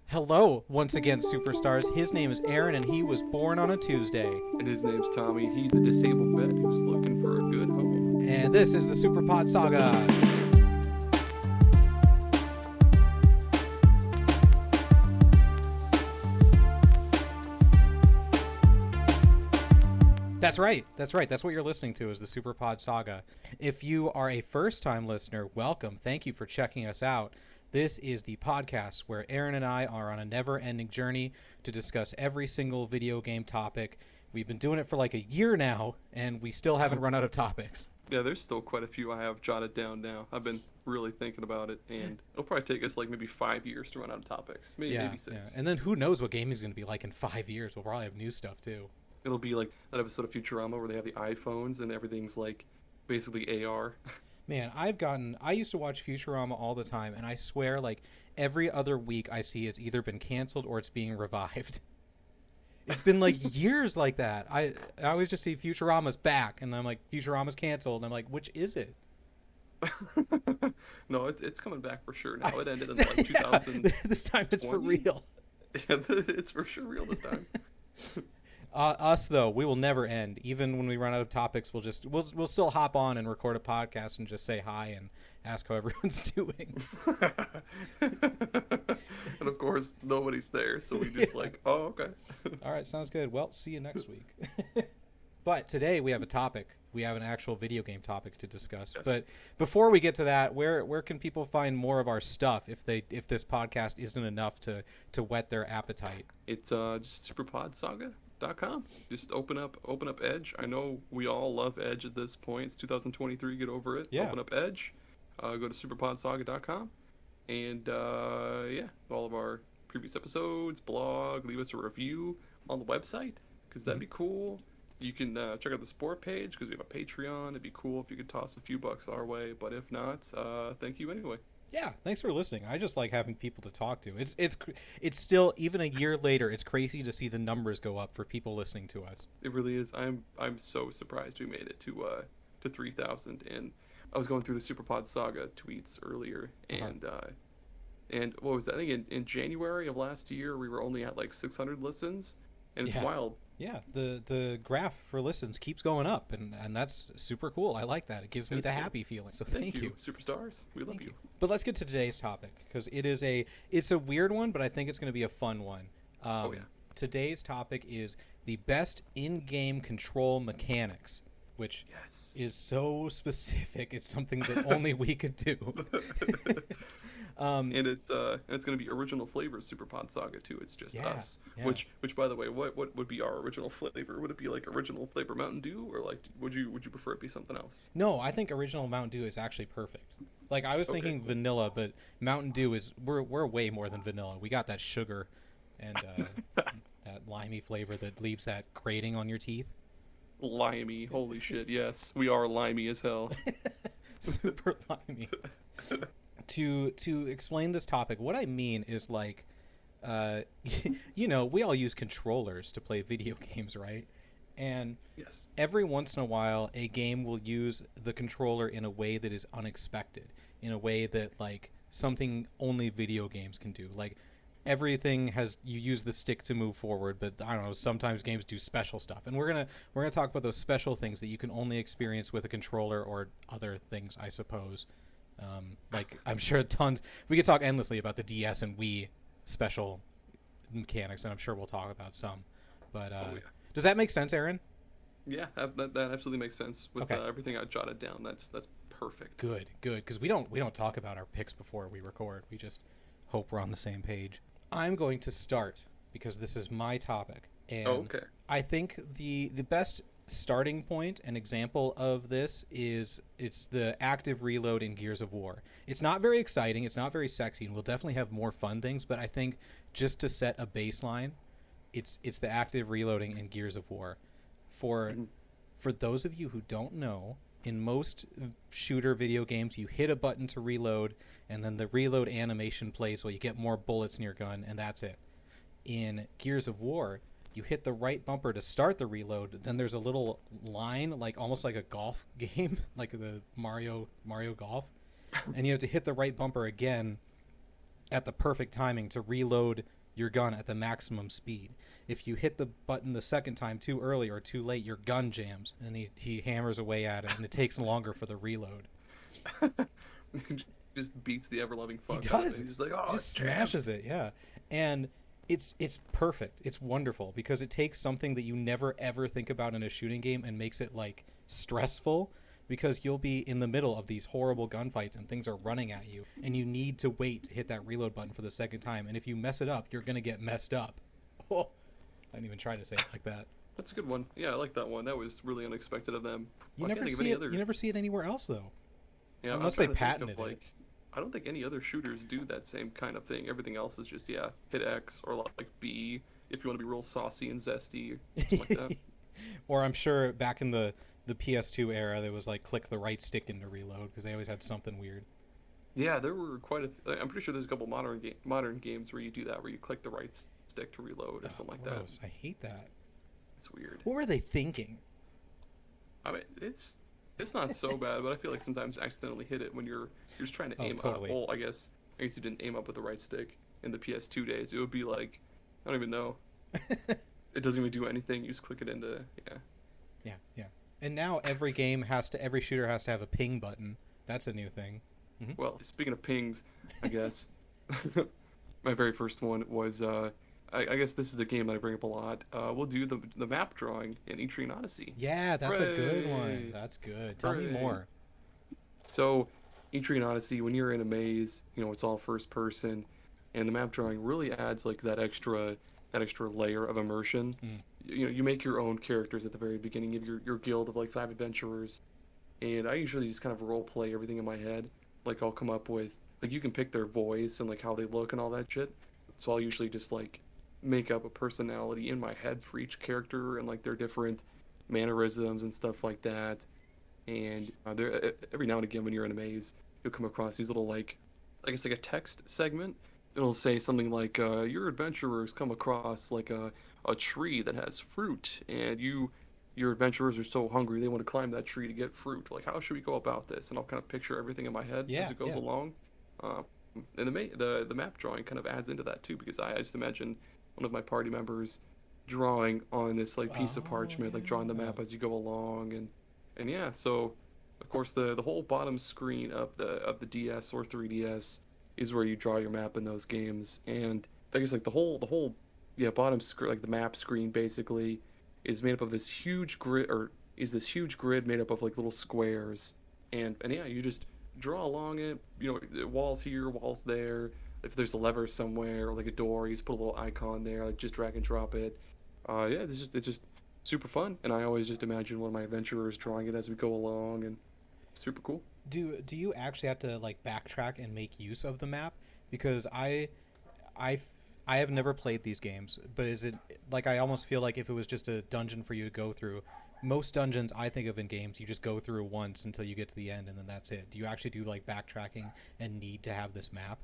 Hello, once again, superstars. His name is Aaron, and he was born on a Tuesday. And his name's Tommy. He's a disabled vet who's looking for a good home. And this is the Super Pod Saga. That's right. That's what you're listening to is the Super Pod Saga. If you are a first-time listener, welcome. Thank you for checking us out. This is the podcast where Aaron and I are on a never-ending journey to discuss every single video game topic. We've been doing it for like a year now, and we still haven't run out of topics. Yeah, there's still quite a few I have jotted down now. I've been really thinking about it, and it'll probably take us like maybe 5 years to run out of topics. Maybe 6. Yeah. And then who knows what gaming is going to be like in 5 years. We'll probably have new stuff, too. It'll be like that episode of Futurama where they have the iPhones and everything's like basically AR. Man, I used to watch Futurama all the time, and I swear, like, every other week I see it's either been canceled or it's being revived. It's been, like, years like that. I always just see Futurama's back, and I'm like, Futurama's canceled, and I'm like, which is it? No, it's coming back for sure now. It ended in, like, 2000. This time it's for real. Yeah, it's for sure real this time. Us though, we will never end. Even when we run out of topics, we'll still hop on and record a podcast and just say hi and ask how everyone's doing. And of course, nobody's there, so we just like, oh, okay. All right, sounds good. Well, see you next week. But today we have a topic. We have an actual video game topic to discuss. Yes. But before we get to that, where can people find more of our stuff if this podcast isn't enough to whet their appetite? It's just superpodsaga.com. Just open up Edge. I know we all love Edge at this point. It's 2023. Get over it. Yeah. Open up Edge. Go to superpodsaga.com. And all of our previous episodes, blog, leave us a review on the website because that'd be cool. You can check out the support page because we have a Patreon. It'd be cool if you could toss a few bucks our way. But if not, thank you anyway. Yeah, thanks for listening. I just like having people to talk to. It's still, even a year later, it's crazy to see the numbers go up for people listening to us. It really is. I'm so surprised we made it to 3,000. And I was going through the Superpod Saga tweets earlier, and and what was that? I think in January of last year we were only at like 600 listens, and it's wild. Yeah, the graph for listens keeps going up, and that's super cool. I like that. It gives me the happy feeling. So thank you, superstars. We love you. But let's get to today's topic because it's a weird one, but I think it's going to be a fun one. Today's topic is the best in-game control mechanics, which is so specific. It's something that only we could do. And it's going to be original flavor Superpod Saga too. It's just us. Yeah. Which by the way, what would be our original flavor? Would it be like original flavor Mountain Dew, or like would you prefer it be something else? No, I think original Mountain Dew is actually perfect. Like I was thinking vanilla, but Mountain Dew is we're way more than vanilla. We got that sugar and that limey flavor that leaves that grating on your teeth. Limey, holy shit! Yes, we are limey as hell. Super limey. To explain this topic, what I mean is like, we all use controllers to play video games, right? And every once in a while, a game will use the controller in a way that is unexpected, in a way that like something only video games can do. Like everything you use the stick to move forward, but I don't know, sometimes games do special stuff. And we're gonna talk about those special things that you can only experience with a controller or other things, I suppose. Like I'm sure we could talk endlessly about the DS and Wii special mechanics, and I'm sure we'll talk about some. But does that make sense, Aaron? Yeah, that absolutely makes sense with everything I jotted down. That's perfect. Good, because we don't talk about our picks before we record. We just hope we're on the same page. I'm going to start because this is my topic, and I think the best starting point and example of this is it's the active reload in Gears of War. It's not very exciting, it's not very sexy, and we'll definitely have more fun things, but I think just to set a baseline, it's the active reloading in Gears of War. For those of you who don't know, in most shooter video games you hit a button to reload and then the reload animation plays while you get more bullets in your gun, and that's it. In Gears of War, you hit the right bumper to start the reload, then there's a little line, like almost like a golf game, like the Mario Golf, and you have to hit the right bumper again at the perfect timing to reload your gun at the maximum speed. If you hit the button the second time too early or too late, your gun jams, and he hammers away at it, and it takes longer for the reload. Just beats the ever-loving fuck. He does. He's just like, oh, just smashes it, yeah. And it's perfect. It's wonderful because it takes something that you never ever think about in a shooting game and makes it like stressful, because you'll be in the middle of these horrible gunfights and things are running at you and you need to wait to hit that reload button for the second time, and if you mess it up, you're gonna get messed up. Oh, I didn't even try to say it like that. That's a good one. Yeah, I like that one. That was really unexpected of them. You never see it anywhere else though. Yeah, unless they patented it. I don't think any other shooters do that same kind of thing. Everything else is just, hit X or like B if you want to be real saucy and zesty or something like that. Or I'm sure back in the PS2 era, there was like click the right stick into reload because they always had something weird. Yeah, there were I'm pretty sure there's a couple modern games where you do that, where you click the right stick to reload or something like gross. that. I hate that. It's weird. What were they thinking? I mean, it's not so bad, but I feel like sometimes you accidentally hit it when you're just trying to aim totally. up. Well, I guess you didn't aim up with the right stick in the PS2 days. It would be like, I don't even know. It doesn't even do anything. You just click it into, Yeah. And now every shooter has to have a ping button. That's a new thing. Mm-hmm. Well, speaking of pings, I guess my very first one was I guess this is a game that I bring up a lot. We'll do the map drawing in Etrian Odyssey. Yeah, that's a good one. That's good. Tell me more. So, Etrian Odyssey, when you're in a maze, it's all first person, and the map drawing really adds like that extra layer of immersion. You make your own characters at the very beginning of your guild of like 5 adventurers, and I usually just kind of role play everything in my head. Like I'll come up with, like, you can pick their voice and like how they look and all that shit. So I'll usually just like make up a personality in my head for each character and like their different mannerisms and stuff like that. And every now and again when you're in a maze, you'll come across these little like, I guess like a text segment. It'll say something like, your adventurers come across like a tree that has fruit, and your adventurers are so hungry they want to climb that tree to get fruit. Like, how should we go about this? And I'll kind of picture everything in my head as it goes along. And the map drawing kind of adds into that too, because I just imagine one of my party members drawing on this like piece of parchment, like drawing the map as you go along, and yeah. So of course the whole bottom screen of the DS or 3DS is where you draw your map in those games, and I guess like the whole bottom screen, like the map screen, basically is made up of this huge grid, made up of like little squares, and yeah, you just draw along it. Walls here, walls there. If there's a lever somewhere or like a door, you just put a little icon there, like just drag and drop it. It's just super fun, and I always just imagine one of my adventurers drawing it as we go along, and it's super cool. Do you actually have to like backtrack and make use of the map? Because I have never played these games, but is it like, I almost feel like if it was just a dungeon for you to go through, most dungeons I think of in games, you just go through once until you get to the end and then that's it. Do you actually do like backtracking and need to have this map?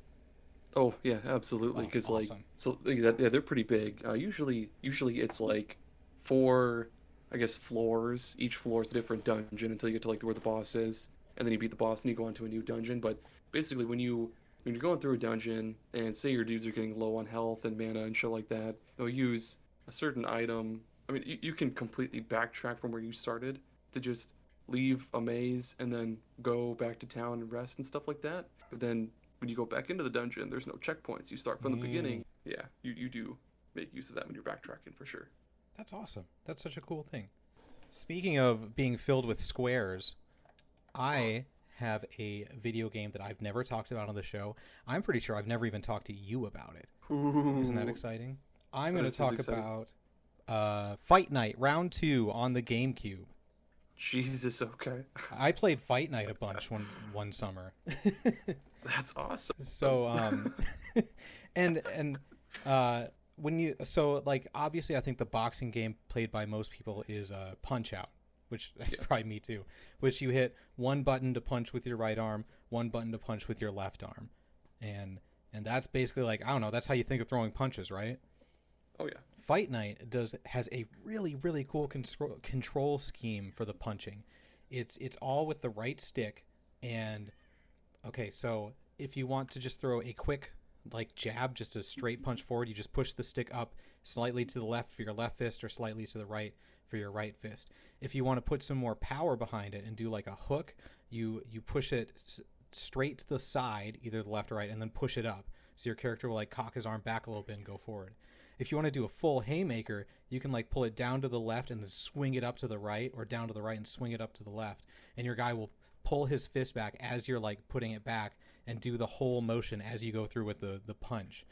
Oh yeah, absolutely. Because awesome. They're pretty big. Usually it's like 4, I guess, floors. Each floor is a different dungeon until you get to like where the boss is, and then you beat the boss and you go on to a new dungeon. But basically, when you're going through a dungeon and say your dudes are getting low on health and mana and shit like that, they'll use a certain item. I mean, you can completely backtrack from where you started to just leave a maze and then go back to town and rest and stuff like that. But then when you go back into the dungeon, there's no checkpoints. You start from the beginning. Yeah, you do make use of that when you're backtracking for sure. That's awesome. That's such a cool thing. Speaking of being filled with squares, I have a video game that I've never talked about on the show. I'm pretty sure I've never even talked to you about it. Ooh. Isn't that exciting? I'm going to talk about Fight Night Round 2 on the GameCube. Jesus, okay. I played Fight Night a bunch one summer. That's awesome. So obviously I think the boxing game played by most people is Punch Out, which that's probably me too, which you hit one button to punch with your right arm, one button to punch with your left arm, and that's basically like, I don't know, that's how you think of throwing punches, right? Oh yeah. Fight Night has a really, really cool control scheme for the punching. It's all with the right stick, and okay, so if you want to just throw a quick like jab, just a straight punch forward. You just push the stick up slightly to the left for your left fist or slightly to the right for your right fist. If you want to put some more power behind it and do like a hook, you push it straight to the side, either the left or right, and then push it up. So your character will like cock his arm back a little bit and go forward. If you want to do a full haymaker, you can like pull it down to the left and then swing it up to the right, or down to the right and swing it up to the left. And your guy will pull his fist back as you're like putting it back and do the whole motion as you go through with the punch.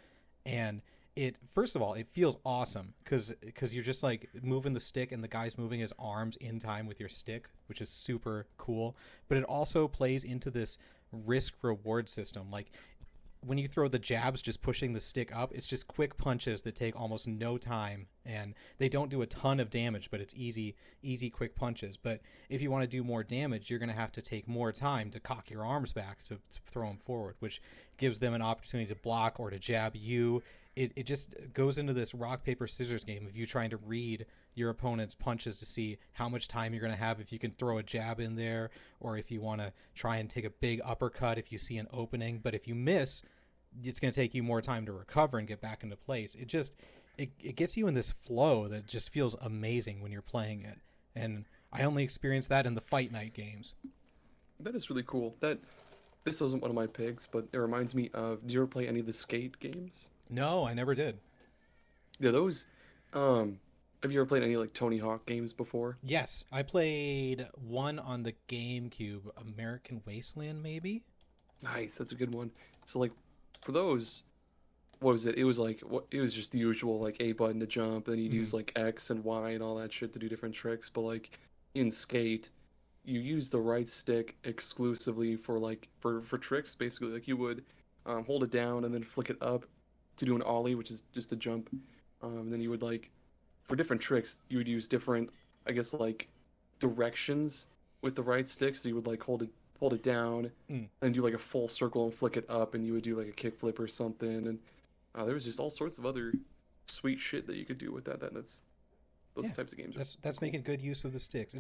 And it, first of all, it feels awesome because you're just like moving the stick and the guy's moving his arms in time with your stick, which is super cool. But it also plays into this risk reward system. Like, when you throw the jabs, just pushing the stick up, it's just quick punches that take almost no time, and they don't do a ton of damage, but it's easy quick punches. But if you want to do more damage, you're going to have to take more time to cock your arms back to throw them forward, which gives them an opportunity to block or to jab you. It just goes into this rock, paper, scissors game of you trying to read your opponent's punches to see how much time you're going to have, if you can throw a jab in there, or if you want to try and take a big uppercut if you see an opening. But if you miss, it's going to take you more time to recover and get back into place. It gets you in this flow that just feels amazing when you're playing it. And I only experienced that in the Fight Night games. That is really cool. This wasn't one of my picks, but it reminds me of, did you ever play any of the Skate games? No, I never did. Yeah, those, have you ever played any like Tony Hawk games before? Yes, I played one on the GameCube, American Wasteland, maybe? Nice, that's a good one. So like, for those, what was it? It was like, it was just the usual like A button to jump, and then you'd use like X and Y and all that shit to do different tricks. But like in Skate, you use the right stick exclusively for like for tricks. Basically, like you would hold it down and then flick it up to do an ollie, which is just a jump. And then you would like, for different tricks, you would use different, I guess, like directions with the right stick. So you would like hold it down and do like a full circle and flick it up, and you would do like a kickflip or something. And there was just all sorts of other sweet shit that you could do with that. That's those types of games. That's cool. Making good use of the sticks.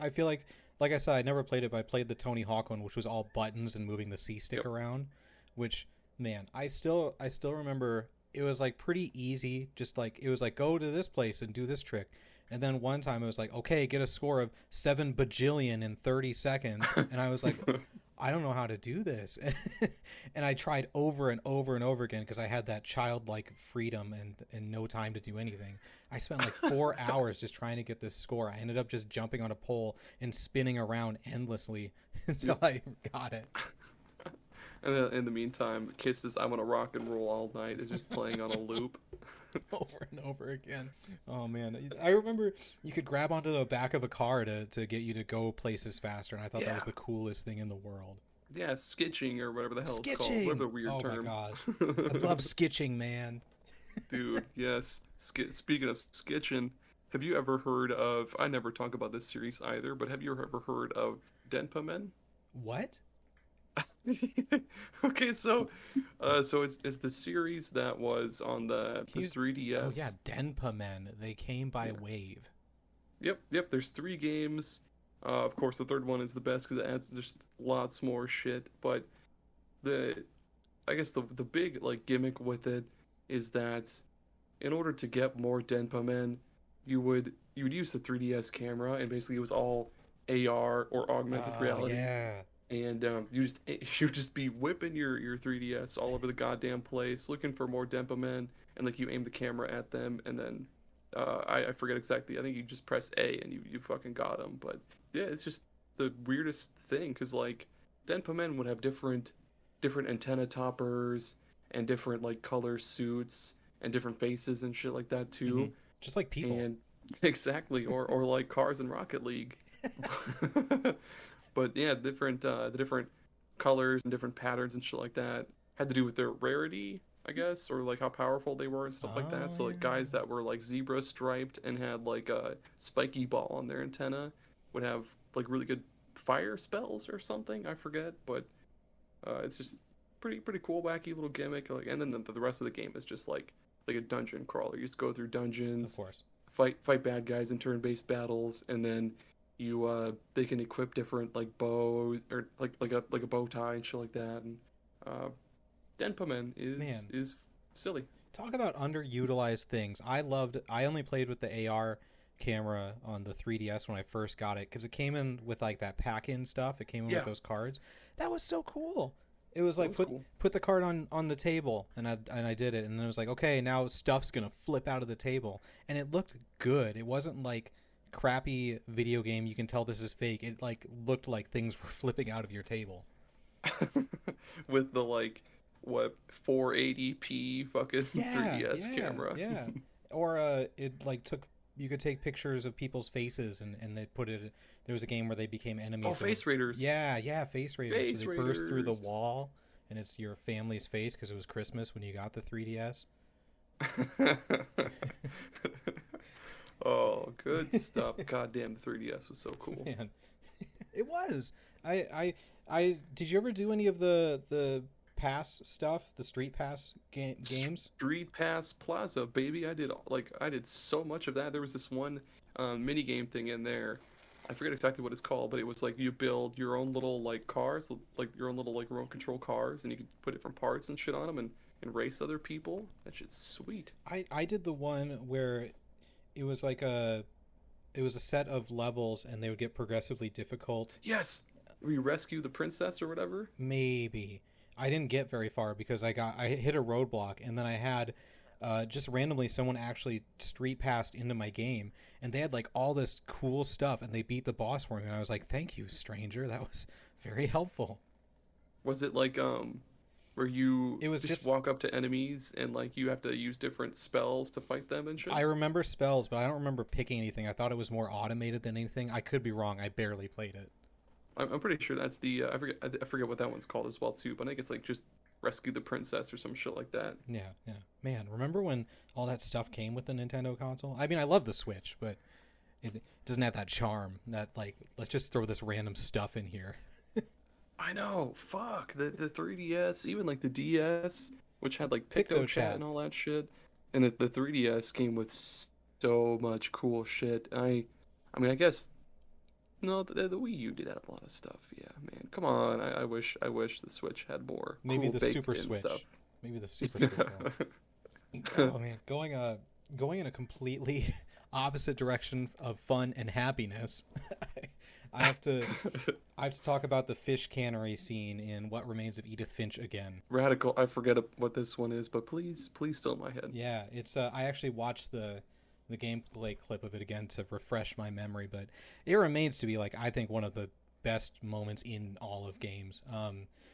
I feel like I said, I never played it, but I played the Tony Hawk one, which was all buttons and moving the C stick around. Which, man, I still remember it was like pretty easy. Just like it was like, go to this place and do this trick. And then one time it was like, okay, get a score of 7 bajillion in 30 seconds. And I was like, I don't know how to do this. And I tried over and over and over again because I had that childlike freedom and no time to do anything. I spent like 4 hours just trying to get this score. I ended up just jumping on a pole and spinning around endlessly until I got it. And then in the meantime, Kiss's "I Want to Rock and Roll All Night" is just playing on a loop. Over and over again. Oh, man. I remember you could grab onto the back of a car to get you to go places faster, and I thought that was the coolest thing in the world. Yeah, skitching or whatever the hell it's called. Whatever the weird term. Oh, my God. I love skitching, man. Dude, yes. Speaking of skitching, have you ever heard of... I never talk about this series either, but have you ever heard of Denpamen? What? Okay, so it's the series that was on the 3DS. Oh yeah, Denpamen. They came by Wave. Yep. There's 3 games. Of course, the third one is the best because it adds just lots more shit. But I guess the big like gimmick with it is that in order to get more Denpamen, you would use the 3DS camera, and basically it was all AR or augmented reality. Yeah. And you just be whipping your 3DS all over the goddamn place, looking for more Denpamen, and like you aim the camera at them, and then I forget exactly. I think you just press A and you fucking got them. But yeah, it's just the weirdest thing because like Denpamen would have different antenna toppers and different like color suits and different faces and shit like that too. Mm-hmm. Just like people. And exactly, or like cars in Rocket League. But yeah, the different colors and different patterns and shit like that had to do with their rarity, I guess, or like how powerful they were and stuff like that. So like guys that were like zebra striped and had like a spiky ball on their antenna would have like really good fire spells or something. I forget, but it's just pretty cool, wacky little gimmick. Like, and then the rest of the game is just like a dungeon crawler. You just go through dungeons, of course, fight bad guys in turn-based battles, and then they can equip different like bows or like a bow tie and shit like that, and Denpamen is silly. Talk about underutilized things. I only played with the AR camera on the 3DS when I first got it, because it came in with like that pack-in stuff. It came in with those cards. That was so cool. It was like put the card on the table, and I did it, and then it was like, okay, now stuff's gonna flip out of the table, and it looked good. It wasn't like crappy video game. You can tell this is fake. It like looked like things were flipping out of your table. With the like what 480p fucking 3DS camera. Yeah. Or it like you could take pictures of people's faces and they put it. There was a game where they became enemies. Oh, face raiders. Yeah, face raiders. So they burst through the wall, and it's your family's face because it was Christmas when you got the 3DS. Oh, good stuff. Goddamn, the 3DS was so cool. Man. It was. I did you ever do any of the pass stuff, the street pass games? Street Pass Plaza, baby. I did so much of that. There was this one mini game thing in there. I forget exactly what it's called, but it was like you build your own little like cars, like your own little like remote control cars, and you could put different parts and shit on them and race other people. That shit's sweet. I did the one where it was like a set of levels, and they would get progressively difficult. Yes, we rescue the princess or whatever. Maybe I didn't get very far because I hit a roadblock, and then I had just randomly someone actually street passed into my game, and they had like all this cool stuff, and they beat the boss for me, and I was like, thank you, stranger, that was very helpful. Was it like where you just walk up to enemies and like you have to use different spells to fight them and shit? I remember spells, but I don't remember picking anything. I thought it was more automated than anything. I could be wrong. I barely played it. I'm pretty sure that's the I forget what that one's called as well too, but I think it's like just rescue the princess or some shit like that. Yeah. Man, remember when all that stuff came with the Nintendo console? I mean, I love the Switch, but it doesn't have that charm. That like, let's just throw this random stuff in here. I know. Fuck the 3DS, even like the DS, which had like PictoChat and all that shit, and the 3DS came with so much cool shit. I mean, I guess. No, the Wii U did have a lot of stuff. Yeah, man. Come on. I wish the Switch had more. Maybe cool the Super Switch. Stuff. Maybe the Super Switch. Oh man, going in a completely opposite direction of fun and happiness. I have to talk about the fish cannery scene in What Remains of Edith Finch again. Radical. I forget what this one is, but please fill my head. Yeah, it's I actually watched the gameplay clip of it again to refresh my memory, but it remains to be like, I think, one of the best moments in all of games.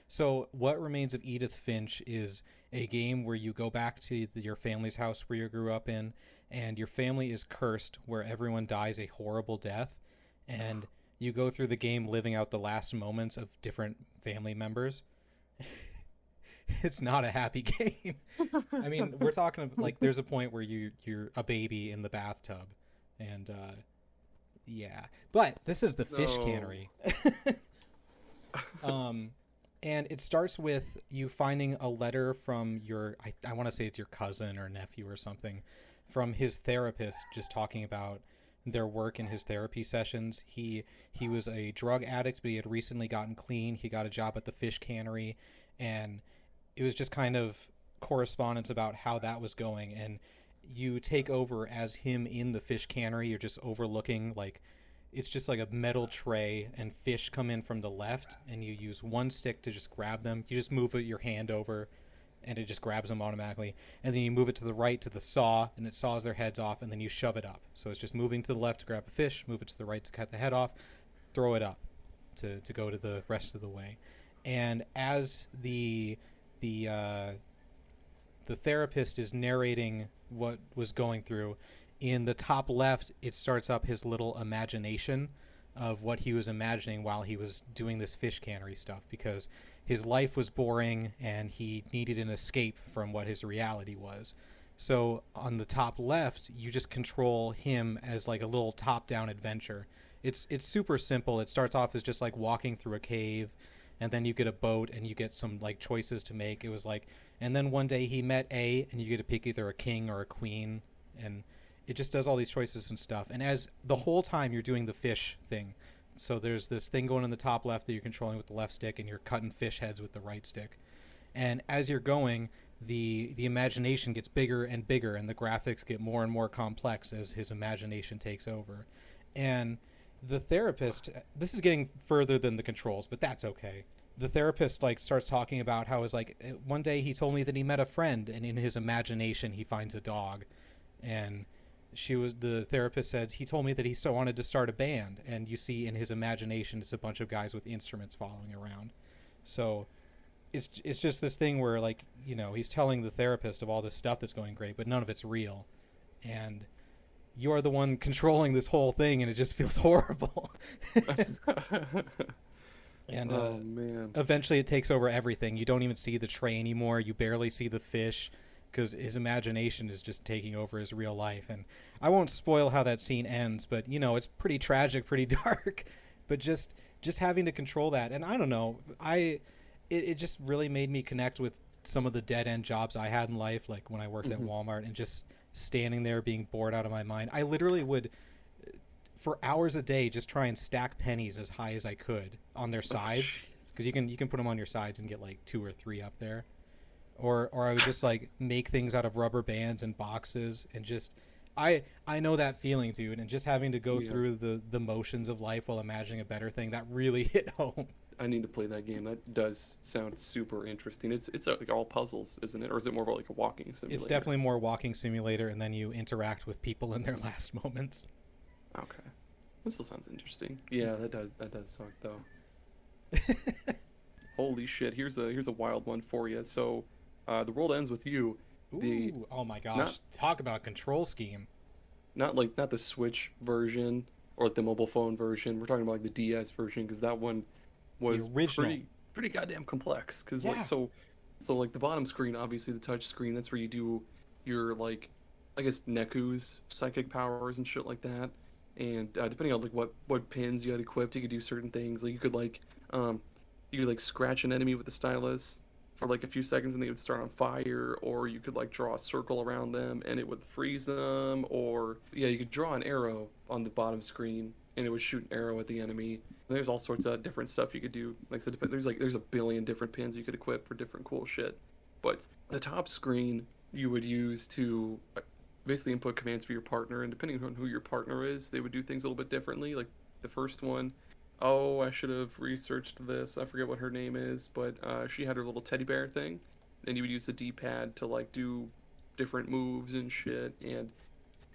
So What Remains of Edith Finch is a game where you go back to your family's house where you grew up in, and your family is cursed, where everyone dies a horrible death, and you go through the game living out the last moments of different family members. It's not a happy game. I mean, we're talking like there's a point where you're a baby in the bathtub, and yeah. But this is the fish cannery. And it starts with you finding a letter from I want to say it's your cousin or nephew or something, from his therapist, just talking about their work in his therapy sessions. He was a drug addict, but he had recently gotten clean. He got a job at the fish cannery, and it was just kind of correspondence about how that was going. And you take over as him in the fish cannery. You're just overlooking, like, it's just like a metal tray, and fish come in from the left, and you use one stick to just grab them. You just move your hand over, and it just grabs them automatically. And then you move it to the right to the saw, and it saws their heads off, and then you shove it up. So it's just moving to the left to grab a fish, move it to the right to cut the head off, throw it up to go to the rest of the way. And as the therapist is narrating what was going through, in the top left, it starts up his little imagination of what he was imagining while he was doing this fish cannery stuff, because his life was boring and he needed an escape from what his reality was. So on the top left, you just control him as like a little top-down adventure. It's super simple. It starts off as just like walking through a cave, and then you get a boat and you get some like choices to make. It was like, and then one day he met A, and you get to pick either a king or a queen, and it just does all these choices and stuff. And as the whole time you're doing the fish thing, so there's this thing going in the top left that you're controlling with the left stick, and you're cutting fish heads with the right stick. And as you're going, the imagination gets bigger and bigger, and the graphics get more and more complex as his imagination takes over. And the therapist, this is getting further than the controls, but that's okay. The therapist like starts talking about how one day he told me that he met a friend, and in his imagination he finds a dog. And the therapist says he told me that he still wanted to start a band, and you see in his imagination it's a bunch of guys with instruments following around. So it's just this thing where, like, you know, he's telling the therapist of all this stuff that's going great, but none of it's real. And you're the one controlling this whole thing, and it just feels horrible. And man. Eventually it takes over everything. You don't even see the tray anymore. You barely see the fish because his imagination is just taking over his real life. And I won't spoil how that scene ends, but, you know, it's pretty tragic, pretty dark. But just having to control that. And I don't know, it just really made me connect with some of the dead-end jobs I had in life, like when I worked at Walmart and just standing there being bored out of my mind. I literally would, for hours a day, just try and stack pennies as high as I could on their sides, because you can put them on your sides and get like 2 or 3 up there. Or I would just like make things out of rubber bands and boxes, and just I know that feeling, dude, and just having to go through the motions of life while imagining a better thing, that really hit home. I need to play that game. That does sound super interesting. It's like all puzzles, isn't it? Or is it more of like a walking simulator? It's definitely more walking simulator, and then you interact with people in their last moments. Okay. This still sounds interesting. Yeah, that does suck though. Holy shit, here's a wild one for you. So the world ends with you. Ooh, oh my gosh. Talk about a control scheme. Not the Switch version or like the mobile phone version. We're talking about like the DS version, because that one was pretty goddamn complex. Because like so like the bottom screen, obviously the touch screen, that's where you do your, like, I guess Neku's psychic powers and shit like that. And depending on like what pins you had equipped, you could do certain things. Like you could scratch an enemy with the stylus for like a few seconds and they would start on fire, or you could like draw a circle around them and it would freeze them, or you could draw an arrow on the bottom screen and it would shoot an arrow at the enemy. And there's all sorts of different stuff you could do. Like I said, there's a billion different pins you could equip for different cool shit. But the top screen you would use to basically input commands for your partner, and depending on who your partner is, they would do things a little bit differently. Like the first one, I should have researched this. I forget what her name is, but she had her little teddy bear thing, and you would use the D-pad to like do different moves and shit, and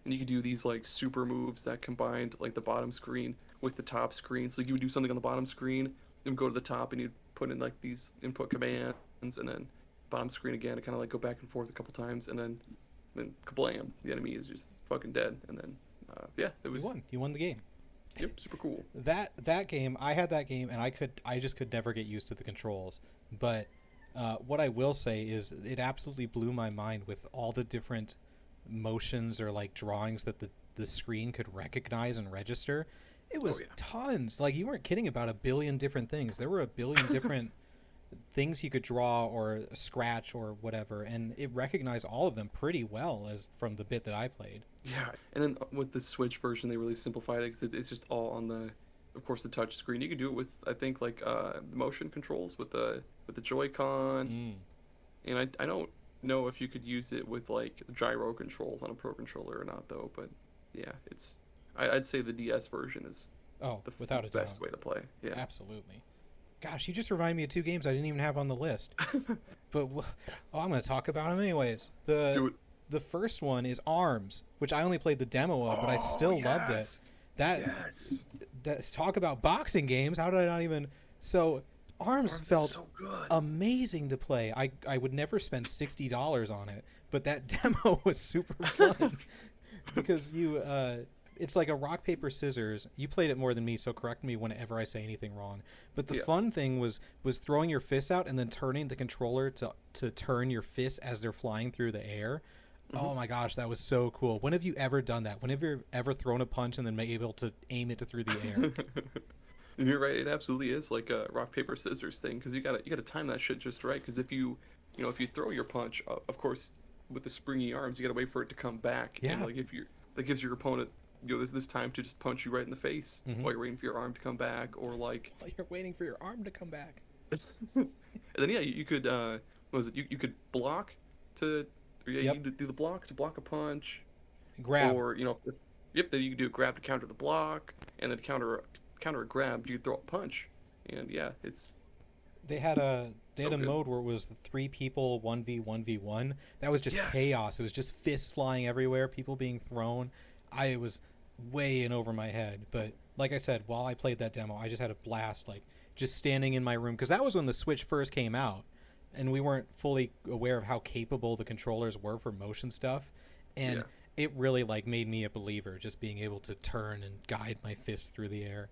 you could do these like super moves that combined like the bottom screen with the top screen. So you would do something on the bottom screen and go to the top, and you'd put in like these input commands, and then bottom screen again to kind of like go back and forth a couple times, and then kablam, the enemy is just fucking dead. And then it was you won the game. Yep, super cool. That game, I had that game, and I just could never get used to the controls. But what I will say is it absolutely blew my mind with all the different motions or like drawings that the screen could recognize and register. It was tons. Like, you weren't kidding about 1 billion different things. There were 1 billion different things you could draw or scratch or whatever, and it recognized all of them pretty well as from the bit that I played. Yeah, and then with the Switch version, they really simplified it because it's just all on of course, the touch screen. You could do it with, I think, like motion controls with the Joy-Con, and I don't know if you could use it with like the gyro controls on a Pro Controller or not, though. But yeah, I'd say the DS version is without a doubt, best way to play. Yeah, absolutely. Gosh, you just reminded me of 2 games I didn't even have on the list. But I'm going to talk about them anyways. The first one is ARMS, which I only played the demo of, but I still loved it. That talk about boxing games. How did I not even? So ARMS felt so good. Amazing to play. I would never spend $60 on it, but that demo was super fun because it's like a rock, paper, scissors. You played it more than me, so correct me whenever I say anything wrong. But the fun thing was throwing your fists out and then turning the controller to turn your fists as they're flying through the air. Mm-hmm. Oh my gosh, that was so cool. When have you ever done that? When have you ever thrown a punch and then been able to aim it through the air? And you're right, it absolutely is like a rock, paper, scissors thing, because you gotta time that shit just right. Because if you throw your punch, of course, with the springy arms, you gotta wait for it to come back. Yeah. And like that gives your opponent this time to just punch you right in the face while you're waiting for your arm to come back, or like while you're waiting for your arm to come back. And then you could was it you could block to, or yeah, Yep. you could do the block to block a punch, Grab. or yep, then you could do a grab to counter the block, and then counter a grab, you throw a punch, and yeah, it's They had a so good. mode where it was the 3 people 1v1v1. That was just Yes. chaos. It was just fists flying everywhere, people being thrown. I was way in over my head, but like I said, while I played that demo, I just had a blast, like just standing in my room, because that was when the Switch first came out, and we weren't fully aware of how capable the controllers were for motion stuff, and Yeah. it really like made me a believer, just being able to turn and guide my fists through the air.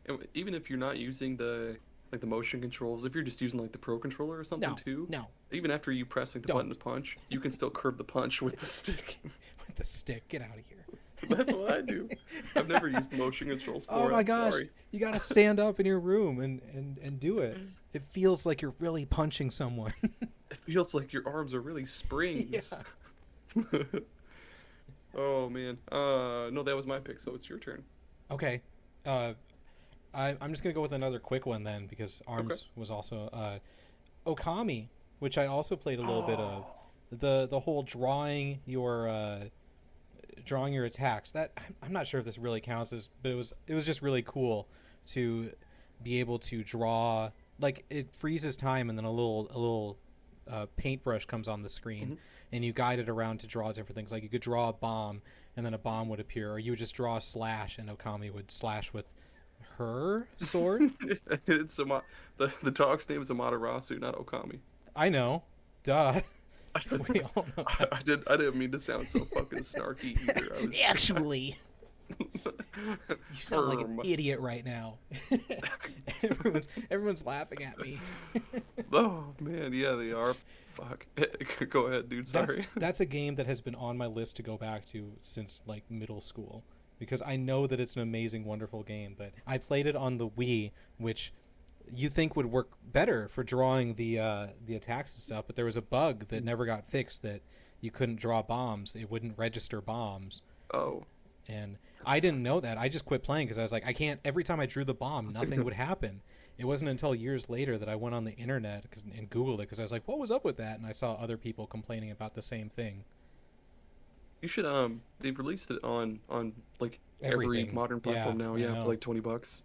And even if you're not using the motion controls, if you're just using like the Pro controller or something too, No, even after you press like the button to punch, you can still curve the punch with the stick. with the stick, get out of here. That's what I do. I've never used the motion controls for it. Oh my I'm gosh, sorry. you gotta stand up in your room and do it. It feels like you're really punching someone. It feels like your arms are really springs. Yeah. Oh man. No, that was my pick, so it's your turn. Okay. I'm just gonna go with another quick one then, because Arms was also Okami, which I also played a little bit of. The whole drawing your attacks. That I'm not sure if this really counts as, but it was just really cool to be able to draw, like it freezes time and then a little paintbrush comes on the screen, and you guide it around to draw different things. Like you could draw a bomb and then a bomb would appear, or you would just draw a slash and Okami would slash with her sword. It's the dog's name is Amaterasu, not Okami. I know, duh. We all know that. I didn't mean to sound so fucking snarky either. Actually, you sound like an idiot right now. everyone's laughing at me. Oh man, yeah, they are. Fuck. Go ahead, dude. Sorry. That's a game that has been on my list to go back to since like middle school, because I know that it's an amazing, wonderful game. But I played it on the Wii, which you think would work better for drawing the attacks and stuff, but there was a bug that never got fixed, that you couldn't draw bombs. It wouldn't register bombs. Oh. And I didn't know that. I just quit playing because I was like, I can't. Every time I drew the bomb, nothing would happen. It wasn't until years later that I went on the internet and Googled it, because I was like, what was up with that? And I saw other people complaining about the same thing. You should they've released it on like Everything. every modern platform now, yeah, for like $20.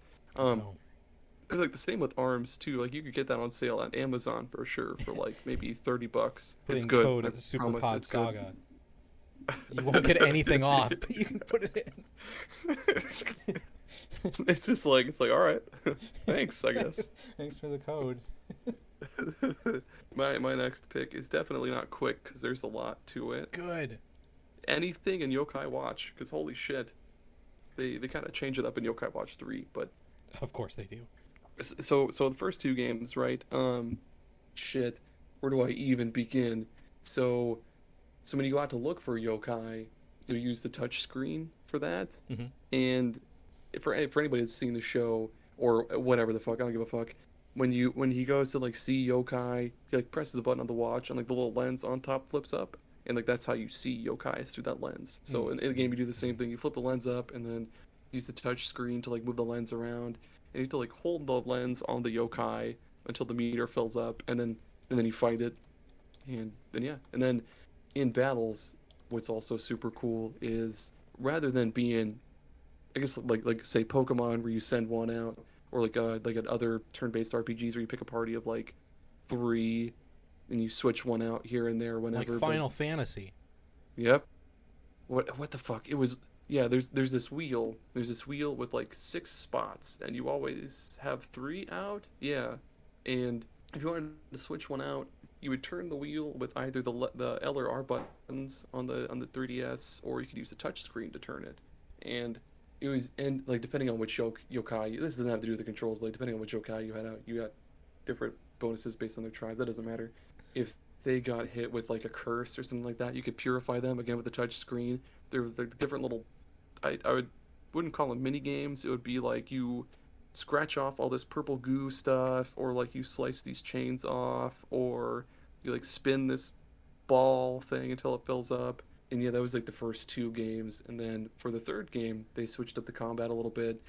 Cause like the same with Arms too. Like you could get that on sale on Amazon for sure for like maybe $30. It's good. Code Super Pod Saga. You won't get anything off, but you can put it in. It's just like, it's like, all right, thanks, I guess. Thanks for the code. My next pick is definitely not quick because there's a lot to it. Good. Anything in Yokai Watch, because holy shit, they kind of change it up in Yokai Watch 3, but of course they do. So the first two games, right? Shit, where do I even begin? So when you go out to look for yokai, you use the touch screen for that. Mm-hmm. And for anybody that's seen the show or whatever the fuck, I don't give a fuck. When he goes to like see yokai, he like presses the button on the watch and like the little lens on top flips up, and like that's how you see yokai, through that lens. So in the game you do the same thing. You flip the lens up and then use the touch screen to like move the lens around. And you have to like hold the lens on the yokai until the meter fills up, and then you fight it, and then yeah, and then in battles, what's also super cool is rather than being, I guess like say Pokemon where you send one out, or like at other turn-based RPGs where you pick a party of like 3, and you switch one out here and there whenever. Like Final Fantasy. Yep. What the fuck? It was. Yeah, there's this wheel. There's this wheel with like 6 spots, and you always have 3 out. Yeah, and if you wanted to switch one out, you would turn the wheel with either the L or R buttons on the 3DS, or you could use the touch screen to turn it. And it was, and like depending on which yokai, this doesn't have to do with the controls, but like, depending on which yokai you had out, you got different bonuses based on their tribes. That doesn't matter. If they got hit with like a curse or something like that, you could purify them again with the touch screen. There were like different little, I wouldn't call them mini games. It would be like you scratch off all this purple goo stuff, or like you slice these chains off, or you like spin this ball thing until it fills up. And yeah, that was like the first 2 games. And then for the third game, they switched up the combat a little bit.